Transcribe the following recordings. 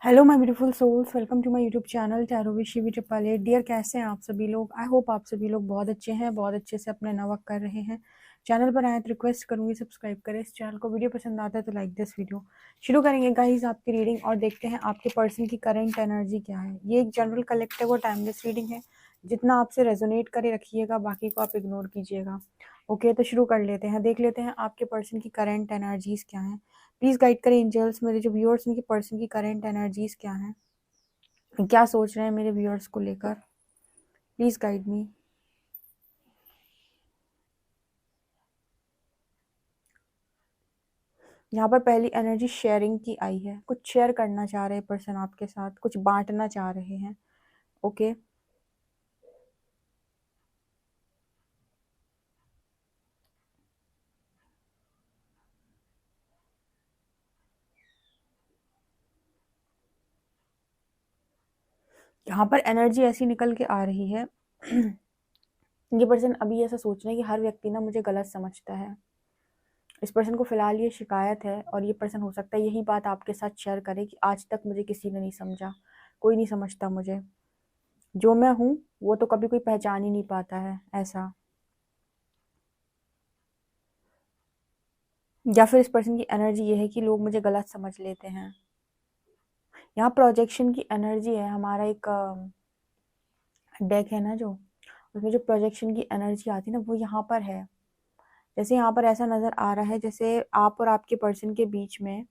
Hello my beautiful souls, welcome to my YouTube channel tarot with Shivi triple eight. Dear, कैसे हैं आप सभी लोग? आई होप आप सभी लोग बहुत अच्छे हैं, बहुत अच्छे से अपने नवक कर रहे हैं। चैनल पर आए तो रिक्वेस्ट करूंगी सब्सक्राइब करें इस चैनल को। वीडियो पसंद आता है तो लाइक दिस वीडियो। शुरू करेंगे गाइस आपकी रीडिंग और देखते हैं आपके पर्सन की करंट एनर्जी क्या है। ये एक जनरल कलेक्टिव और टाइमलेस रीडिंग है। जितना आपसे रेजोनेट करे रखिएगा, बाकी को आप इग्नोर कीजिएगा। ओके, तो शुरू कर लेते हैं। देख लेते हैं आपके पर्सन की करंट एनर्जीज क्या है। प्लीज गाइड करें एंजल्स, मेरे जो व्यूअर्स उनकी पर्सन की करंट एनर्जीज क्या हैं, क्या सोच रहे हैं मेरे व्यूअर्स को लेकर। Please guide me. यहाँ पर पहली एनर्जी शेयरिंग की आई है। कुछ शेयर करना चाह रहे हैं पर्सन आपके साथ, कुछ बांटना चाह रहे हैं। ओके, यहाँ पर एनर्जी ऐसी निकल के आ रही है ये पर्सन अभी ऐसा सोच रहे हैं कि हर व्यक्ति ना मुझे गलत समझता है। इस पर्सन को फिलहाल ये शिकायत है और ये पर्सन हो सकता है यही बात आपके साथ शेयर करे कि आज तक मुझे किसी ने नहीं समझा, कोई नहीं समझता मुझे, जो मैं हूँ वो तो कभी कोई पहचान ही नहीं पाता है, ऐसा। या फिर इस पर्सन की एनर्जी ये है कि लोग मुझे गलत समझ लेते हैं। यहाँ प्रोजेक्शन की एनर्जी है। हमारा एक डेक है ना, जो उसमें जो प्रोजेक्शन की एनर्जी आती है ना, वो यहाँ पर है। जैसे यहाँ पर ऐसा नजर आ रहा है जैसे आप और आपके पर्सन के बीच में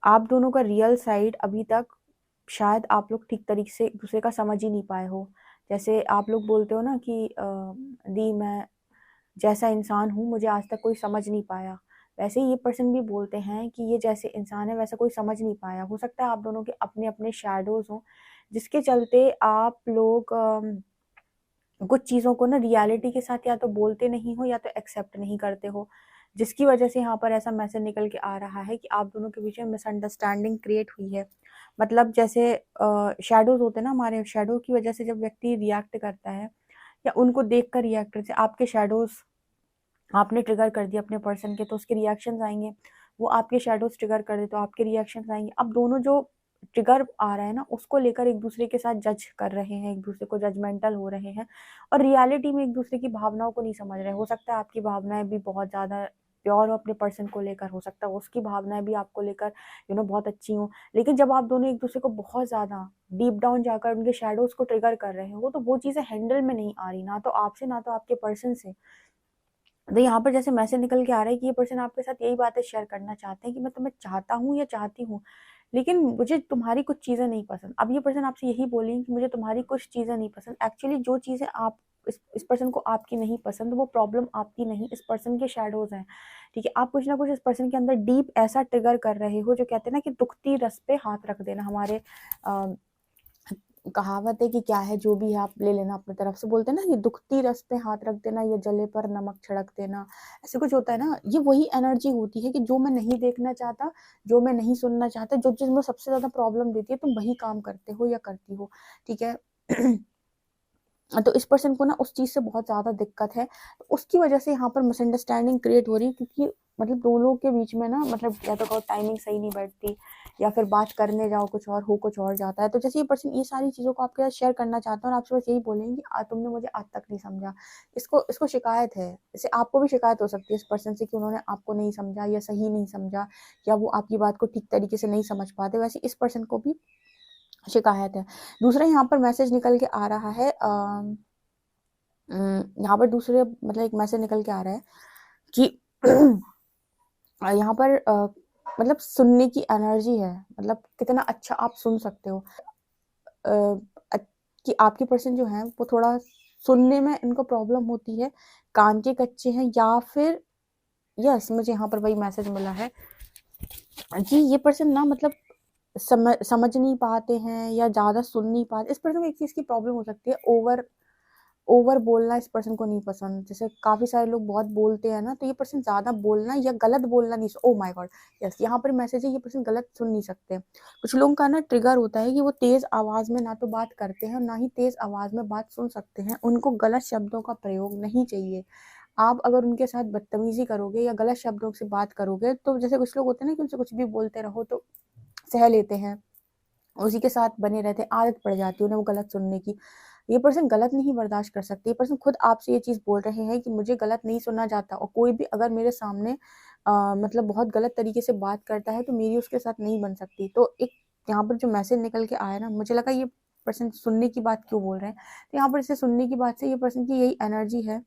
आप दोनों का रियल साइड अभी तक शायद आप लोग ठीक तरीके से एक दूसरे का समझ ही नहीं पाए हो। जैसे आप लोग बोलते हो ना कि दी मैं जैसा इंसान हूँ मुझे आज तक कोई समझ नहीं पाया, वैसे ही ये पर्सन भी बोलते हैं कि ये जैसे इंसान है वैसा कोई समझ नहीं पाया। हो सकता है आप दोनों के अपने अपने शैडोज हों, जिसके चलते आप लोग कुछ चीज़ों को ना रियलिटी के साथ या तो बोलते नहीं हो या तो एक्सेप्ट नहीं करते हो, जिसकी वजह से यहाँ पर ऐसा मैसेज निकल के आ रहा है कि आप दोनों के बीच में मिसअंडरस्टैंडिंग क्रिएट हुई है। मतलब जैसे शैडोज होते हैं ना, हमारे शैडो की वजह से जब व्यक्ति रिएक्ट करता है या उनको देख कर रिएक्ट करते हैं, आपके शैडोज आपने ट्रिगर कर दिया अपने पर्सन के तो उसके रिएक्शंस आएंगे। वो आपके शैडोज ट्रिगर कर दे तो आपके रिएक्शंस आएंगे। अब दोनों जो ट्रिगर आ रहा है ना, उसको लेकर एक दूसरे के साथ जज कर रहे हैं, एक दूसरे को जजमेंटल हो रहे हैं और रियलिटी में एक दूसरे की भावनाओं को नहीं समझ रहे हैं। हो सकता है आपकी भावनाएं भी बहुत ज़्यादा प्योर हो अपने पर्सन को लेकर, हो सकता है उसकी भावनाएं भी आपको लेकर बहुत अच्छी हो, लेकिन जब आप दोनों एक दूसरे को बहुत ज़्यादा डीप डाउन जाकर उनके शैडोज को ट्रिगर कर रहे हो तो वो चीज़ें हैंडल में नहीं आ रही, ना तो आपसे ना तो आपके पर्सन से। तो यहाँ पर जैसे मैसेज निकल के आ रहा है कि ये पर्सन आपके साथ यही बातें शेयर करना चाहते हैं कि मैं तुम्हें चाहता हूँ या चाहती हूँ, लेकिन मुझे तुम्हारी कुछ चीज़ें नहीं पसंद। अब ये पर्सन आपसे यही बोलेंगे कि मुझे तुम्हारी कुछ चीज़ें नहीं पसंद। एक्चुअली जो चीज़ें आप इस पर्सन को आपकी नहीं पसंद, वो प्रॉब्लम आपकी नहीं, इस पर्सन के शैडोज हैं। ठीक है, आप कुछ ना कुछ इस पर्सन के अंदर डीप ऐसा ट्रिगर कर रहे हो जो कहते हैं ना कि दुखती रस पे हाथ रख देना। हमारे कहावत है कि क्या है, जो भी है आप ले लेना अपनी तरफ से। बोलते हैं ना ये दुखती रस पे हाथ रख देना या जले पर नमक छिड़क देना, ऐसे कुछ होता है ना। ये वही एनर्जी होती है कि जो मैं नहीं देखना चाहता, जो मैं नहीं सुनना चाहता, जो चीज मुझे सबसे ज्यादा प्रॉब्लम देती है, तुम वही काम करते हो या करती हो। ठीक है तो इस पर्सन को ना उस चीज से बहुत ज्यादा दिक्कत है, तो उसकी वजह से यहाँ पर मिसअंडरस्टैंडिंग क्रिएट हो रही है। क्योंकि मतलब दो लोगों के बीच में ना, मतलब या तो कहो टाइमिंग सही नहीं बैठती या फिर बात करने जाओ कुछ और हो, कुछ और जाता है। तो जैसे ये पर्सन ये सारी चीजों को आपके साथ शेयर करना चाहता है और आपसे बस यही बोलेंगे कि तुमने मुझे आज तक नहीं समझा। इसको इसको शिकायत है। जैसे आपको भी शिकायत हो सकती है इस पर्सन से कि उन्होंने आपको नहीं समझा या सही नहीं समझा या वो आपकी बात को ठीक तरीके से नहीं समझ पाते, वैसे इस पर्सन को भी शिकायत है। दूसरा यहाँ पर मैसेज निकल के आ रहा है, यहाँ पर दूसरे मतलब एक मैसेज निकल के आ रहा है कि यहाँ पर मतलब सुनने की एनर्जी है। मतलब कितना अच्छा आप सुन सकते हो। अ, कि आपके पर्सन जो है वो थोड़ा सुनने में इनको प्रॉब्लम होती है, कान के कच्चे हैं, या फिर यस मुझे यहाँ पर वही मैसेज मिला है कि ये पर्सन ना मतलब समझ नहीं पाते हैं या ज्यादा सुन नहीं पाते। इस पर्सन को एक चीज की प्रॉब्लम हो सकती है, ओवर ओवर बोलना इस पर्सन को नहीं पसंद। जैसे काफी सारे लोग बहुत बोलते हैं ना, तो ये पर्सन ज्यादा बोलना या गलत बोलना नहीं। ओ माय गॉड, यस यहाँ पर मैसेज है, ये पर्सन गलत सुन नहीं सकते। कुछ लोगों का ना ट्रिगर होता है कि वो तेज आवाज में ना तो बात करते हैं और ना ही तेज आवाज में बात सुन सकते हैं। उनको गलत शब्दों का प्रयोग नहीं चाहिए। आप अगर उनके साथ बदतमीजी करोगे या गलत शब्दों से बात करोगे, तो जैसे कुछ लोग होते हैं ना कि उनसे कुछ भी बोलते रहो तो सह लेते हैं, उसी के साथ बने रहते हैं, आदत पड़ जाती है उन्हें वो गलत सुनने की। ये पर्सन गलत नहीं बर्दाश्त कर सकते, ये पर्सन खुद आपसे ये चीज़ बोल रहे हैं कि मुझे गलत नहीं सुनना चाहता, और कोई भी अगर मेरे सामने मतलब बहुत गलत तरीके से बात करता है तो मेरी उसके साथ नहीं बन सकती। तो एक यहाँ पर जो मैसेज निकल के आया ना, मुझे लगा ये पर्सन सुनने की बात क्यों बोल रहे हैं। तो यहाँ पर इसे सुनने की बात से ये पर्सन की यही एनर्जी है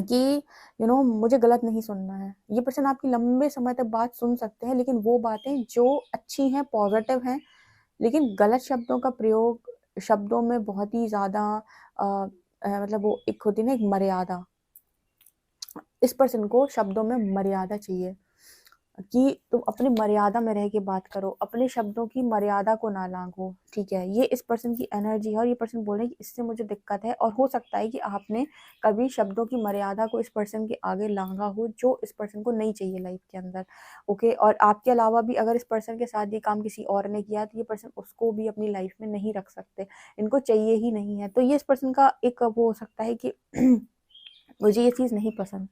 कि मुझे गलत नहीं सुनना है। ये पर्सन आपकी लंबे समय तक बात सुन सकते हैं, लेकिन वो बातें जो अच्छी हैं, पॉजिटिव हैं, लेकिन गलत शब्दों का प्रयोग, शब्दों में बहुत ही ज़्यादा मतलब वो एक होती है ना, एक मर्यादा। इस पर्सन को शब्दों में मर्यादा चाहिए कि तुम अपनी मर्यादा में रह के बात करो, अपने शब्दों की मर्यादा को ना लांघो, ठीक है। ये इस पर्सन की एनर्जी है, और ये पर्सन बोल रहे हैं कि इससे मुझे दिक्कत है, और हो सकता है कि आपने कभी शब्दों की मर्यादा को इस पर्सन के आगे लांघा हो, जो इस पर्सन को नहीं चाहिए लाइफ के अंदर। ओके, और आपके अलावा भी अगर इस पर्सन के साथ ये काम किसी और ने किया, तो ये पर्सन उसको भी अपनी लाइफ में नहीं रख सकते, इनको चाहिए ही नहीं है। तो ये इस पर्सन का एक वो हो सकता है कि मुझे ये चीज़ नहीं पसंद।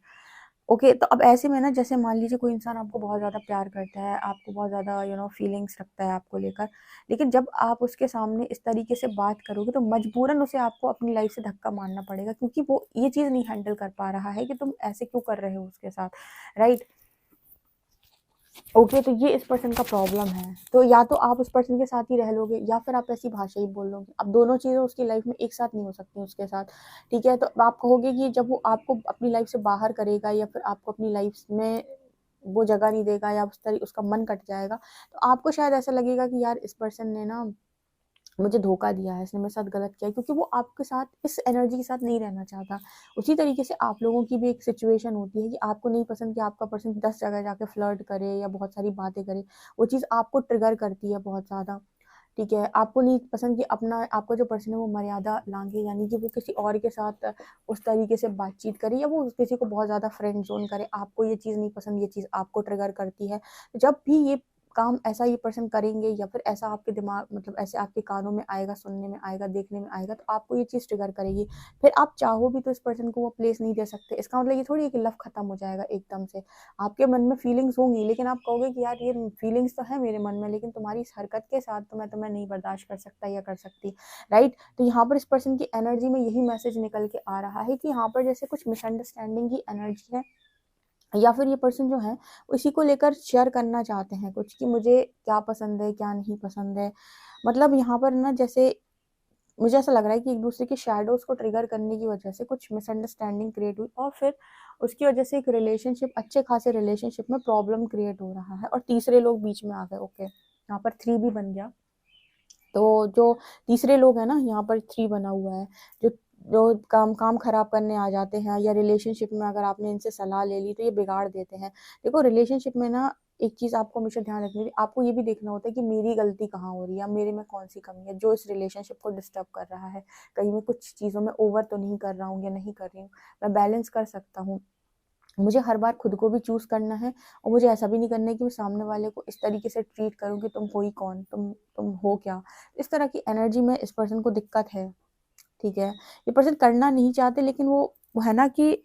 ओके, तो अब ऐसे में ना, जैसे मान लीजिए कोई इंसान आपको बहुत ज़्यादा प्यार करता है, आपको बहुत ज़्यादा फीलिंग्स रखता है आपको लेकर, लेकिन जब आप उसके सामने इस तरीके से बात करोगे तो मजबूरन उसे आपको अपनी लाइफ से धक्का मारना पड़ेगा, क्योंकि वो ये चीज़ नहीं हैंडल कर पा रहा है कि तुम ऐसे क्यों कर रहे हो उसके साथ, राइट। ओके, तो ये इस पर्सन का प्रॉब्लम है। तो या तो आप उस पर्सन के साथ ही रह लोगे, या फिर आप ऐसी भाषा ही बोल लोगे। अब दोनों चीज़ें उसकी लाइफ में एक साथ नहीं हो सकती उसके साथ, ठीक है। तो आप कहोगे कि जब वो आपको अपनी लाइफ से बाहर करेगा, या फिर आपको अपनी लाइफ में वो जगह नहीं देगा, या उस तरह उसका मन कट जाएगा, तो आपको शायद ऐसा लगेगा कि यार इस पर्सन ने ना मुझे धोखा दिया है, इसने मेरे साथ गलत किया है, क्योंकि वो आपके साथ इस एनर्जी के साथ नहीं रहना चाहता। उसी तरीके से आप लोगों की भी एक सिचुएशन होती है कि आपको नहीं पसंद कि आपका पर्सन 10 जगह जाके फ्लर्ट करे या बहुत सारी बातें करे, वो चीज़ आपको ट्रिगर करती है बहुत ज़्यादा, ठीक है। आपको नहीं पसंद कि अपना आपका जो पर्सन है वो मर्यादा लांघे, यानी कि वो किसी और के साथ उस तरीके से बातचीत करे, या वो किसी को बहुत ज़्यादा फ्रेंड जोन करे, आपको ये चीज़ नहीं पसंद, ये चीज़ आपको ट्रिगर करती है। जब भी ये काम ऐसा ये पर्सन करेंगे, या फिर ऐसा आपके दिमाग मतलब ऐसे आपके कानों में आएगा, सुनने में आएगा, देखने में आएगा, तो आपको ये चीज़ ट्रिगर करेगी। फिर आप चाहो भी तो इस पर्सन को वो प्लेस नहीं दे सकते। इसका मतलब ये थोड़ी है कि लव खत्म हो जाएगा एकदम से। आपके मन में फीलिंग्स होंगी, लेकिन आप कहोगे कि यार ये फीलिंग्स तो है मेरे मन में, लेकिन तुम्हारी इस हरकत के साथ तो मैं नहीं बर्दाश्त कर सकता या कर सकती, राइट। तो यहाँ पर इस पर्सन की एनर्जी में यही मैसेज निकल के आ रहा है कि यहाँ पर जैसे कुछ मिसअंडरस्टैंडिंग की एनर्जी है, या फिर ये पर्सन जो है इसी को लेकर शेयर करना चाहते हैं कुछ, कि मुझे क्या पसंद है, क्या नहीं पसंद है। मतलब यहाँ पर ना, जैसे मुझे ऐसा लग रहा है कि एक दूसरे के शैडोज को ट्रिगर करने की वजह से कुछ मिसअंडरस्टैंडिंग क्रिएट हुई, और फिर उसकी वजह से एक रिलेशनशिप, अच्छे खासे रिलेशनशिप में प्रॉब्लम क्रिएट हो रहा है, और तीसरे लोग बीच में आ गए। ओके, यहाँ पर 3 भी बन गया। तो जो तीसरे लोग हैं ना, यहाँ पर 3 बना हुआ है, जो जो काम काम खराब करने आ जाते हैं, या रिलेशनशिप में अगर आपने इनसे सलाह ले ली तो ये बिगाड़ देते हैं। देखो, रिलेशनशिप में ना एक चीज़ आपको हमेशा ध्यान रखनी है, आपको ये भी देखना होता है कि मेरी गलती कहाँ हो रही है, मेरे में कौन सी कमी है जो इस रिलेशनशिप को डिस्टर्ब कर रहा है। कहीं मैं कुछ चीज़ों में ओवर तो नहीं कर रहा हूँ या नहीं कर रही हूँ, मैं बैलेंस कर सकता हूँ। मुझे हर बार खुद को भी चूज़ करना है, और मुझे ऐसा भी नहीं करना है कि मैं सामने वाले को इस तरीके से ट्रीट करूँ कि तुम हो ही कौन, तुम हो क्या। इस तरह की एनर्जी में इस पर्सन को दिक्कत है, ठीक है। ये पर्सन करना नहीं चाहते, लेकिन वो है ना कि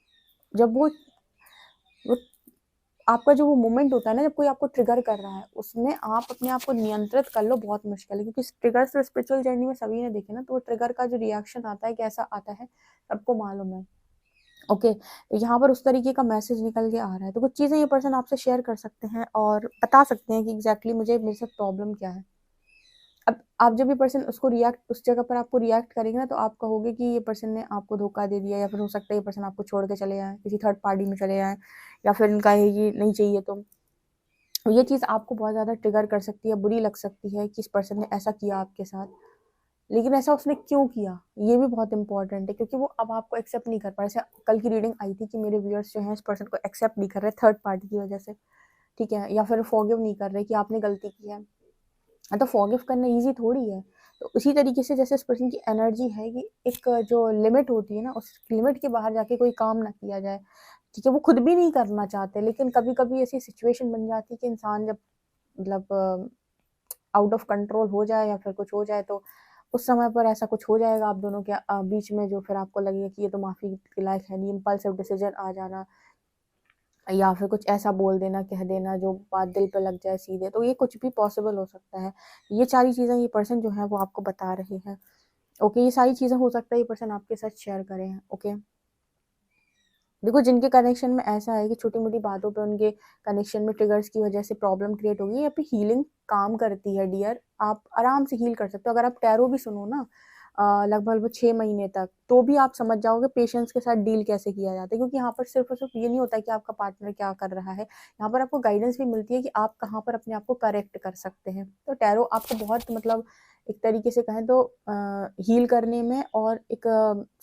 जब वो आपका जो वो मोमेंट होता है ना, जब कोई आपको ट्रिगर कर रहा है, उसमें आप अपने आप को नियंत्रित कर लो, बहुत मुश्किल है, क्योंकि ट्रिगर तो स्पिरिचुअल जर्नी में सभी ने देखे ना, तो वो ट्रिगर का जो रिएक्शन आता है कैसा आता है सबको मालूम है। ओके, तो यहाँ पर उस तरीके का मैसेज निकल के आ रहा है। तो कुछ चीज़ें ये पर्सन आपसे शेयर कर सकते हैं और बता सकते हैं कि एग्जैक्टली मुझे मेरे साथ प्रॉब्लम क्या है। अब आप जब ये पर्सन उसको रिएक्ट उस जगह पर आपको रिएक्ट करेंगे ना, तो आप कहोगे कि ये पर्सन ने आपको धोखा दे दिया, या फिर हो सकता है ये पर्सन आपको छोड़ के चले जाए, किसी थर्ड पार्टी में चले जाए, या फिर इनका ये नहीं चाहिए तुम। तो ये चीज़ आपको बहुत ज़्यादा ट्रिगर कर सकती है, बुरी लग सकती है कि इस पर्सन ने ऐसा किया आपके साथ। लेकिन ऐसा उसने क्यों किया, ये भी बहुत इंपॉर्टेंट है, क्योंकि वो अब आपको एक्सेप्ट नहीं कर पा रहे। जैसे कल की रीडिंग आई थी कि मेरे व्यूअर्स जो हैं इस पर्सन को एक्सेप्ट नहीं कर रहे थर्ड पार्टी की वजह से, ठीक है, या फिर फॉरगिव नहीं कर रहे कि आपने गलती की है। तो फॉरगिव करना ईजी थोड़ी है। तो उसी तरीके से जैसे इस पर्सन की एनर्जी है कि एक जो लिमिट होती है ना, उस लिमिट के बाहर जाके कोई काम ना किया जाए, ठीक है। वो खुद भी नहीं करना चाहते, लेकिन कभी कभी ऐसी सिचुएशन बन जाती है कि इंसान जब मतलब आउट ऑफ कंट्रोल हो जाए या फिर कुछ हो जाए, तो उस समय पर ऐसा कुछ हो जाएगा आप दोनों के बीच में, जो फिर आपको लगेगा कि ये तो माफ़ी के लायक है नहीं। इम्पल्सिव डिसीजन आ जाना, या फिर कुछ ऐसा बोल देना, कह देना जो बात दिल पे लग जाए सीधे, तो ये कुछ भी पॉसिबल हो सकता है। ये सारी चीज़ें ये पर्सन जो है वो आपको बता रहे हैं। ओके, ये सारी चीज़ें हो सकता है ये पर्सन आपके साथ शेयर करें। ओके, देखो जिनके कनेक्शन में ऐसा है कि छोटी-मोटी बातों पे उनके कनेक्शन में ट्रिगर्स की वजह से प्रॉब्लम क्रिएट होगी, या फिर हीलिंग काम करती है डियर, आप आराम से हील कर सकते हो। अगर आप टैरो भी सुनो ना लगभग 6 महीने तक, तो भी आप समझ जाओगे पेशेंस के साथ डील कैसे किया जाता है, क्योंकि यहाँ पर सिर्फ और सिर्फ ये नहीं होता है कि आपका पार्टनर क्या कर रहा है, यहाँ पर आपको गाइडेंस भी मिलती है कि आप कहाँ पर अपने आप को करेक्ट कर सकते हैं। तो टैरो आपको बहुत मतलब एक तरीके से कहें तो हील करने में और एक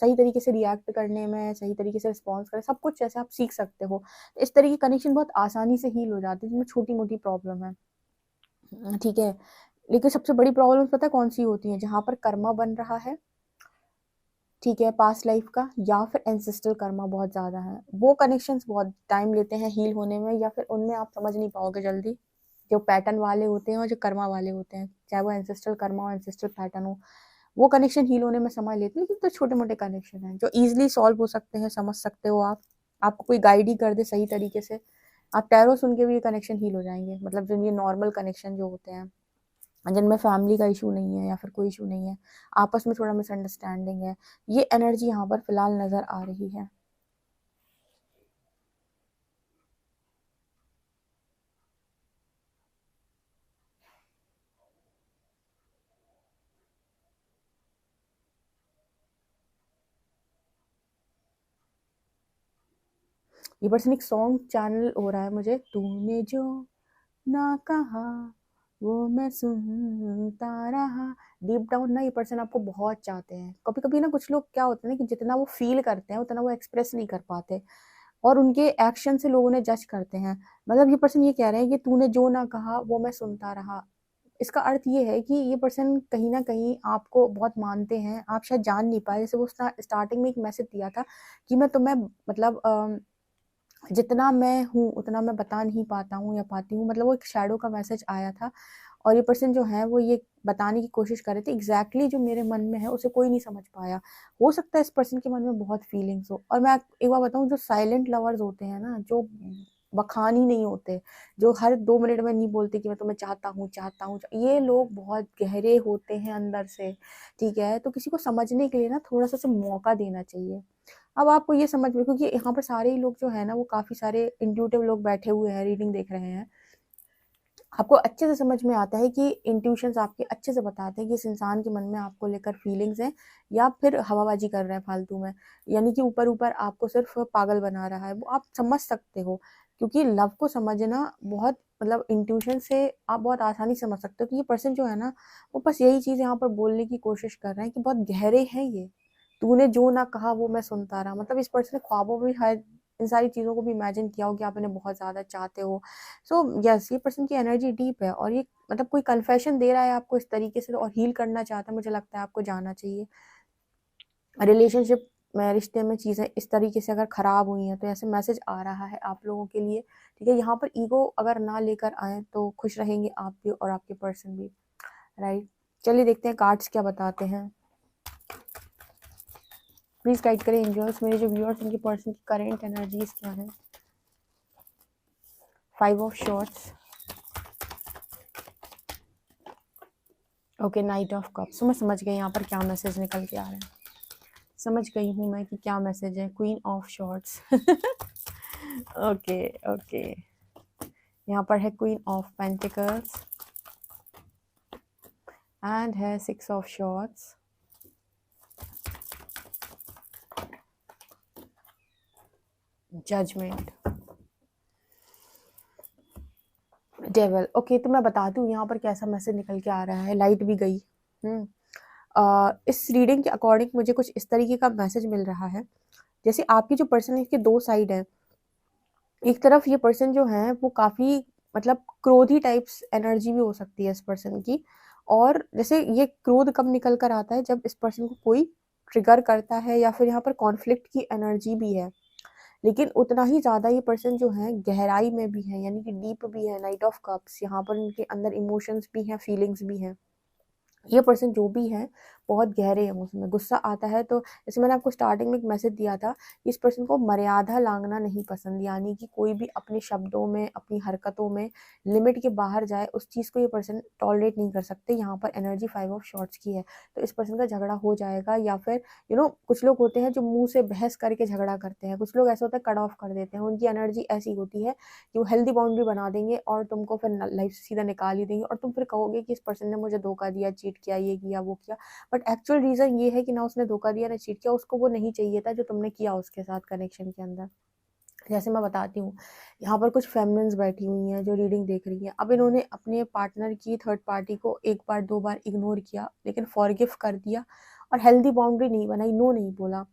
सही तरीके से रिएक्ट करने में, सही तरीके से रिस्पॉन्स करें, सब कुछ जैसे आप सीख सकते हो। तो इस तरह की कनेक्शन बहुत आसानी से हील हो जाती है जिनमें छोटी-मोटी प्रॉब्लम है। ठीक है। लेकिन सबसे बड़ी प्रॉब्लम पता है कौन-सी होती है? जहाँ पर कर्मा बन रहा है, ठीक है, पास्ट लाइफ का, या फिर एंसेस्ट्रल कर्मा बहुत ज़्यादा है। वो कनेक्शंस बहुत टाइम लेते हैं हील होने में, या फिर उनमें आप समझ नहीं पाओगे जल्दी। जो पैटर्न वाले होते हैं और जो कर्मा वाले होते हैं, चाहे वो एंसेस्ट्रल कर्मा हो, एंसेस्ट्रल पैटर्न हो, वो कनेक्शन हील होने में समय लेते हैं। लेकिन तो छोटे-मोटे कनेक्शन हैं जो ईज़िली सॉल्व हो सकते हैं, समझ सकते हो आप। आपको कोई गाइड ही कर दे सही तरीके से, आप टैरो सुन के भी ये कनेक्शन हील हो जाएँगे। मतलब जो ये नॉर्मल कनेक्शन जो होते हैं, जिनमें फैमिली का इशू नहीं है या फिर कोई इशू नहीं है, आपस में थोड़ा मिसअंडरस्टैंडिंग है, ये एनर्जी यहाँ पर फिलहाल नज़र आ रही है। ये पर्सन एक सॉन्ग चैनल हो रहा है मुझे, तूने जो ना कहा वो मैं सुनता रहा। डीप डाउन ना ये पर्सन आपको बहुत चाहते हैं। कभी कभी ना कुछ लोग क्या होते हैं ना कि जितना वो फील करते हैं उतना वो एक्सप्रेस नहीं कर पाते, और उनके एक्शन से लोग उन्हें जज करते हैं। मतलब ये पर्सन ये कह रहे हैं कि तूने जो ना कहा वो मैं सुनता रहा। इसका अर्थ ये है कि ये पर्सन कहीं न कहीं आपको बहुत मानते हैं, आप शायद जान नहीं पाए। जैसे वो स्टार्टिंग में एक मैसेज दिया था कि मैं तुम्हें मतलब जितना मैं हूँ, उतना मैं बता नहीं पाता हूँ या पाती हूँ। मतलब वो एक शैडो का मैसेज आया था, और ये पर्सन जो है वो ये बताने की कोशिश कर रहे थे एग्ज़ैक्टली जो मेरे मन में है उसे कोई नहीं समझ पाया। हो सकता है इस पर्सन के मन में बहुत फीलिंग्स हो। और मैं एक बात बताऊँ, जो साइलेंट लवर्स होते हैं ना, जो बखानी नहीं होते, जो हर 2 मिनट में नहीं बोलते कि मैं तुम्हें चाहता हूँ, ये लोग बहुत गहरे होते हैं अंदर से, ठीक है? तो किसी को समझने के लिए ना थोड़ा-सा उसे मौका देना चाहिए। अब आपको ये समझ में, क्योंकि यहाँ पर सारे ही लोग जो है ना वो काफ़ी सारे इंट्यूटिव लोग बैठे हुए हैं, रीडिंग देख रहे हैं। आपको अच्छे से समझ में आता है कि इंट्यूशंस आपके अच्छे से बताते हैं कि इस इंसान के मन में आपको लेकर फीलिंग्स हैं, या फिर हवाबाजी कर रहा है फालतू में। यानी कि ऊपर-ऊपर आपको सिर्फ़ पागल बना रहा है, वो आप समझ सकते हो। क्योंकि लव को समझना बहुत मतलब इंट्यूशन से आप बहुत आसानी से समझ सकते हो। तो ये पर्सन जो है ना, वो बस यही चीज़ यहाँ पर बोलने की कोशिश कर रहे हैं कि बहुत गहरे हैं ये। तूने जो ना कहा वो मैं सुनता रहा। मतलब इस पर्सन ने ख्वाबों में शायद इन सारी चीज़ों को भी इमेजिन किया हो कि आप इन्हें बहुत ज़्यादा चाहते हो। सो यस, ये पर्सन की एनर्जी डीप है, और ये मतलब कोई कन्फेशन दे रहा है आपको इस तरीके से, और हील करना चाहता है। मुझे लगता है आपको जाना चाहिए। रिलेशनशिप में, रिश्ते में चीज़ें इस तरीके से अगर ख़राब हुई हैं, तो ऐसे मैसेज आ रहा है आप लोगों के लिए, ठीक है? यहाँ पर ईगो अगर ना लेकर आएँ तो खुश रहेंगे आप भी और आपके पर्सन भी, राइट? चलिए देखते हैं कार्ड्स क्या बताते हैं। प्लीज़ गाइड करें एंजल्स, मेरे जो व्यूअर्स उनके पर्सन की करेंट एनर्जीज़ क्या हैं? 5 of swords, okay, night of cups. तो मैं समझ गई यहाँ पर क्या मैसेज निकल के आ रहा है। समझ गई हूँ मैं कि क्या मैसेज है। Queen of swords okay, okay. यहाँ पर है क्वीन ऑफ पेंटिकल्स, एंड है 6 of swords, judgment, devil. Okay, तो मैं बताती हूँ यहाँ पर कैसा मैसेज निकल के आ रहा है। लाइट भी गई। इस रीडिंग के अकॉर्डिंग मुझे कुछ इस तरीके का मैसेज मिल रहा है, जैसे आपकी जो पर्सन है इसके 2 साइड है। एक तरफ ये पर्सन जो है वो काफ़ी मतलब क्रोधी टाइप्स एनर्जी भी हो सकती है इस पर्सन की, और जैसे ये क्रोध कब निकल कर आता है, जब इस पर्सन को कोई ट्रिगर करता है, या फिर यहाँ पर कॉन्फ्लिक्ट की एनर्जी भी है। लेकिन उतना ही ज़्यादा ये पर्सन जो है गहराई में भी है, यानी कि डीप भी है। नाइट ऑफ कप्स, यहाँ पर इनके अंदर इमोशंस भी हैं, फीलिंग्स भी हैं। ये पर्सन जो भी है बहुत गहरे इमोशन में, गुस्सा आता है तो जैसे मैंने आपको स्टार्टिंग में एक मैसेज दिया था, इस पर्सन को मर्यादा लांघना नहीं पसंद, यानी कि कोई भी अपने शब्दों में, अपनी हरकतों में लिमिट के बाहर जाए, उस चीज़ को ये पर्सन टॉलरेट नहीं कर सकते। यहाँ पर एनर्जी 5 ऑफ शॉर्ट्स की है, तो इस पर्सन का झगड़ा हो जाएगा, या फिर कुछ लोग होते हैं जो मुंह से बहस करके झगड़ा करते हैं, कुछ लोग ऐसा होता है कट ऑफ कर देते हैं, उनकी एनर्जी ऐसी होती है कि वो हेल्दी बाउंड्री बना देंगे और तुमको फिर लाइफ से सीधा निकाल ही देंगे, और तुम फिर कहोगे कि इस पर्सन ने मुझे धोखा दिया, चीट किया, ये किया, वो किया। बट एक्चुअल रीज़न ये है कि ना उसने धोखा दिया, ना चीट किया, उसको वो नहीं चाहिए था जो तुमने किया उसके साथ कनेक्शन के अंदर। जैसे मैं बताती हूँ, यहाँ पर कुछ फेमिनिन्स बैठी हुई हैं जो रीडिंग देख रही हैं। अब इन्होंने अपने पार्टनर की थर्ड पार्टी को 1 बार 2 बार इग्नोर किया, लेकिन फॉरगिव कर दिया और हेल्दी बाउंड्री नहीं बनाई, नो नहीं बोला।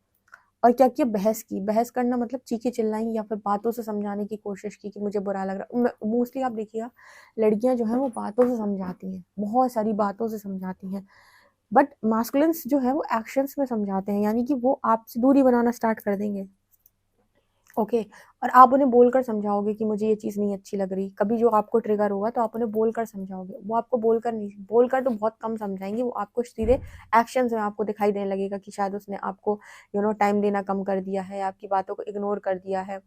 और क्या किया, बहस की। बहस करना मतलब चीखें चिल्लाई या फिर बातों से समझाने की कोशिश की कि मुझे बुरा लग रहा है। मोस्टली आप देखिएगा, लड़कियां जो हैं वो बातों से समझाती हैं, बहुत सारी बातों से समझाती हैं, बट मास्कुलिन्स जो है वो एक्शंस में समझाते हैं, यानी कि वो आपसे दूरी बनाना स्टार्ट कर देंगे। ओके, और आप उन्हें बोलकर समझाओगे कि मुझे ये चीज़ नहीं अच्छी लग रही। कभी जो आपको ट्रिगर होगा तो आप उन्हें बोलकर समझाओगे, वो आपको बोलकर नहीं, बोलकर तो बहुत कम समझाएंगे, वो आपको सीधे एक्शंस में आपको दिखाई देने लगेगा कि शायद उसने आपको टाइम देना कम कर दिया है, आपकी बातों को इग्नोर कर दिया है,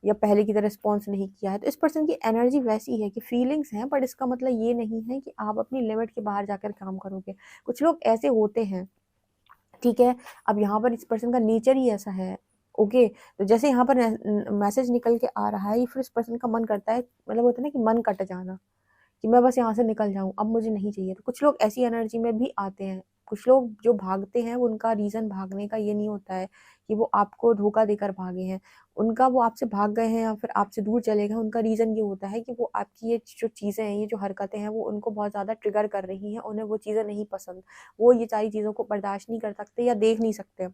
या पहले की तरह रिस्पॉन्स नहीं किया है। तो इस पर्सन की एनर्जी वैसी है कि फीलिंग्स हैं, बट इसका मतलब ये नहीं है कि आप अपनी लिमिट के बाहर जाकर काम करोगे। कुछ लोग ऐसे होते हैं, ठीक है। अब यहाँ पर इस पर्सन का नेचर ही ऐसा है। ओके, तो जैसे यहाँ पर मैसेज निकल के आ रहा है, फिर इस पर्सन का मन करता है, मतलब होता है ना कि मन कट जाना, कि मैं बस यहाँ से निकल जाऊँ, अब मुझे नहीं चाहिए। तो कुछ लोग ऐसी एनर्जी में भी आते हैं। कुछ लोग जो भागते हैं, उनका रीज़न भागने का ये नहीं होता है कि वो आपको धोखा देकर भागे हैं। उनका, वो आपसे भाग गए हैं या फिर आपसे दूर चले गए, उनका रीज़न ये होता है कि वो आपकी ये जो चीज़ें हैं, ये जो हरकतें हैं, वो उनको बहुत ज़्यादा ट्रिगर कर रही हैं, उन्हें वो चीज़ें नहीं पसंद। वो ये सारी चीज़ों को बर्दाश्त नहीं कर सकते या देख नहीं सकते।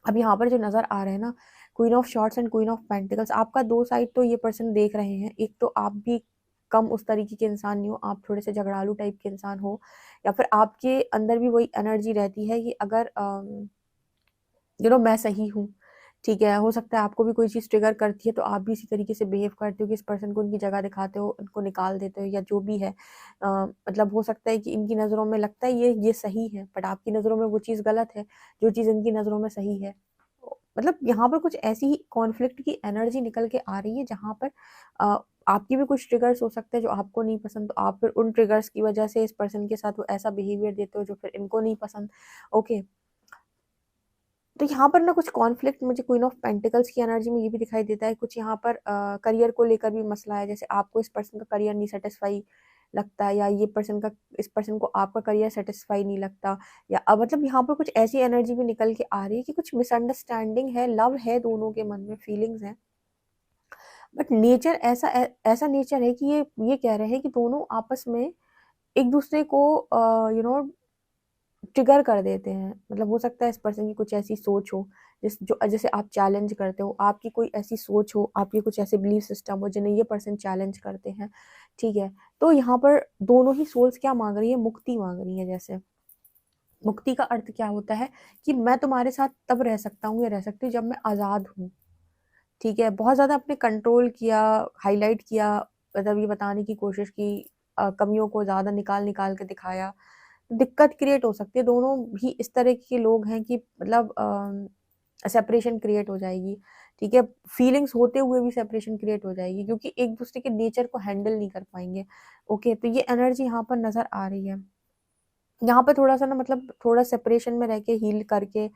अब यहाँ पर जो नज़र आ रहे हैं ना, queen of shorts and queen of pentacles, आपका 2 साइड तो ये पर्सन देख रहे हैं। एक तो आप भी कम उस तरीके के इंसान नहीं हो, आप थोड़े से झगड़ालू टाइप के इंसान हो, या फिर आपके अंदर भी वही एनर्जी रहती है कि अगर मैं सही हूँ, ठीक है। हो सकता है आपको भी कोई चीज़ ट्रिगर करती है तो आप भी इसी तरीके से बिहेव करते हो कि इस पर्सन को उनकी जगह दिखाते हो, उनको निकाल देते हो, या जो भी है। मतलब हो सकता है कि इनकी नज़रों में लगता है ये सही है, बट आपकी नज़रों में वो चीज़ गलत है, जो चीज़ इनकी नज़रों में सही है। मतलब यहाँ पर कुछ ऐसी ही कॉन्फ्लिक्ट की एनर्जी निकल के आ रही है, जहाँ पर आपकी भी कुछ ट्रिगर्स हो सकते हैं जो आपको नहीं पसंद, तो आप फिर उन ट्रिगर्स की वजह से इस पर्सन के साथ वो ऐसा बिहेवियर देते हो जो फिर इनको नहीं पसंद। ओके, तो यहाँ पर ना कुछ कॉन्फ्लिक्ट मुझे क्वीन ऑफ पेंटिकल्स की एनर्जी में ये भी दिखाई देता है। कुछ यहाँ पर करियर को लेकर भी मसला है, जैसे आपको इस पर्सन का करियर नहीं सेटिस्फाई लगता, या ये पर्सन का, इस पर्सन को आपका करियर सेटिस्फाई नहीं लगता, या मतलब यहाँ पर कुछ ऐसी एनर्जी भी निकल के आ रही है कि कुछ मिसअंडरस्टैंडिंग है, लव है, दोनों के मन में फीलिंग्स हैं, बट नेचर ऐसा ऐसा नेचर है कि ये कह रहे हैं कि दोनों आपस में एक दूसरे को यू नो ट्रिगर कर देते हैं। मतलब हो सकता है इस पर्सन की कुछ ऐसी सोच हो, जैसे आप चैलेंज करते हो, आपकी कोई ऐसी सोच हो, आपके कुछ ऐसे बिलीफ सिस्टम हो जिन्हें ये पर्सन चैलेंज करते हैं, ठीक है। तो यहाँ पर दोनों ही सोल्स क्या मांग रही है, मुक्ति मांग रही है। जैसे मुक्ति का अर्थ क्या होता है कि मैं तुम्हारे साथ तब रह सकता हूँ या रह सकती हूँ जब मैं आज़ाद हूँ, ठीक है। बहुत ज़्यादा आपने कंट्रोल किया, हाईलाइट किया, मतलब ये बताने की कोशिश की, कमियों को ज़्यादा निकाल निकाल के दिखाया, दिक्कत क्रिएट हो सकती है। दोनों भी इस तरह के लोग हैं कि मतलब सेपरेशन क्रिएट हो जाएगी, ठीक है। फीलिंग्स होते हुए भी सेपरेशन क्रिएट हो जाएगी, क्योंकि एक दूसरे के नेचर को हैंडल नहीं कर पाएंगे। ओके, तो ये एनर्जी यहाँ पर नज़र आ रही है। यहाँ पे थोड़ा-सा ना, मतलब थोड़ा सेपरेशन में रह के हील करके,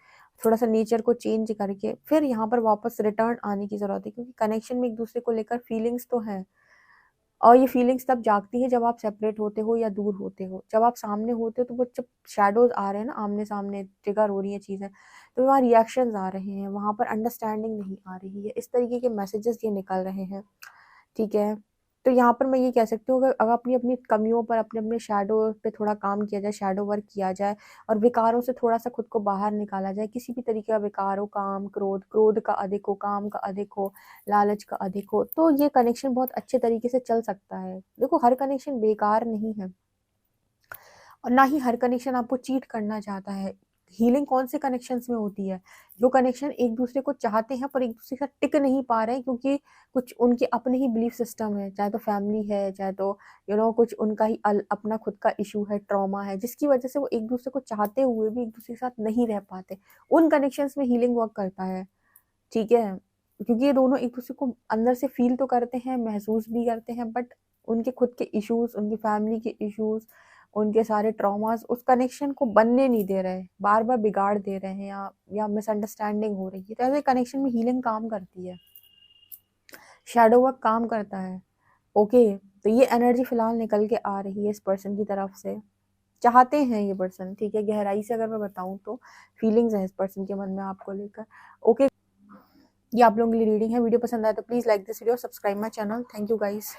थोड़ा-सा नेचर को चेंज करके, फिर यहाँ पर वापस रिटर्न आने की ज़रूरत है, क्योंकि कनेक्शन में एक-दूसरे को लेकर फीलिंग्स तो हैं, और ये फीलिंग्स तब जागती है जब आप सेपरेट होते हो या दूर होते हो। जब आप सामने होते हो तो वो, जब शैडोज़ आ रहे हैं ना आमने-सामने, ट्रिगर हो रही हैं चीज़ें, तो वहाँ रिएक्शंस आ रहे हैं, वहाँ पर अंडरस्टैंडिंग नहीं आ रही है। इस तरीके के मैसेजेस ये निकल रहे हैं, ठीक है। तो यहाँ पर मैं ये कह सकती हूँ, अगर अपनी-अपनी कमियों पर, अपने-अपने शैडो पे थोड़ा काम किया जाए, शैडो वर्क किया जाए, और विकारों से थोड़ा-सा खुद को बाहर निकाला जाए, किसी भी तरीके का विकार हो, काम, क्रोध, क्रोध का अधिक हो, काम का अधिक हो, लालच का अधिक हो, तो ये कनेक्शन बहुत अच्छे तरीके से चल सकता है। देखो, हर कनेक्शन बेकार नहीं है, और ना ही हर कनेक्शन आपको चीट करना चाहता है। हीलिंग कौन से कनेक्शंस में होती है? जो कनेक्शन एक दूसरे को चाहते हैं पर एक दूसरे के साथ टिक नहीं पा रहे हैं, क्योंकि कुछ उनके अपने ही बिलीफ सिस्टम है, चाहे तो फैमिली है, चाहे तो कुछ उनका ही अपना खुद का इशू है, ट्रॉमा है, जिसकी वजह से वो एक दूसरे को चाहते हुए भी एक दूसरे के साथ नहीं रह पाते। उन कनेक्शंस में हीलिंग वर्क करता है, ठीक है? क्योंकि ये दोनों एक दूसरे को अंदर से फील तो करते हैं, महसूस भी करते हैं, बट उनके खुद के इश्यूज, उनकी फैमिली के इश्यूज, उनके सारे ट्रॉमास उस कनेक्शन को बनने नहीं दे रहे, बार बार बिगाड़ दे रहे हैं, या मिसअंडरस्टैंडिंग हो रही है। तो ऐसे कनेक्शन में हीलिंग काम करती है, शैडो वर्क काम करता है। ओके, तो ये एनर्जी फिलहाल निकल के आ रही है इस पर्सन की तरफ से। चाहते हैं ये पर्सन, ठीक है, गहराई से अगर मैं बताऊं तो फीलिंग्स है इस पर्सन के मन में आपको लेकर। ओके, ये आप लोगों के लिए रीडिंग है। वीडियो पसंद आए तो please like this video, subscribe my channel. Thank you guys.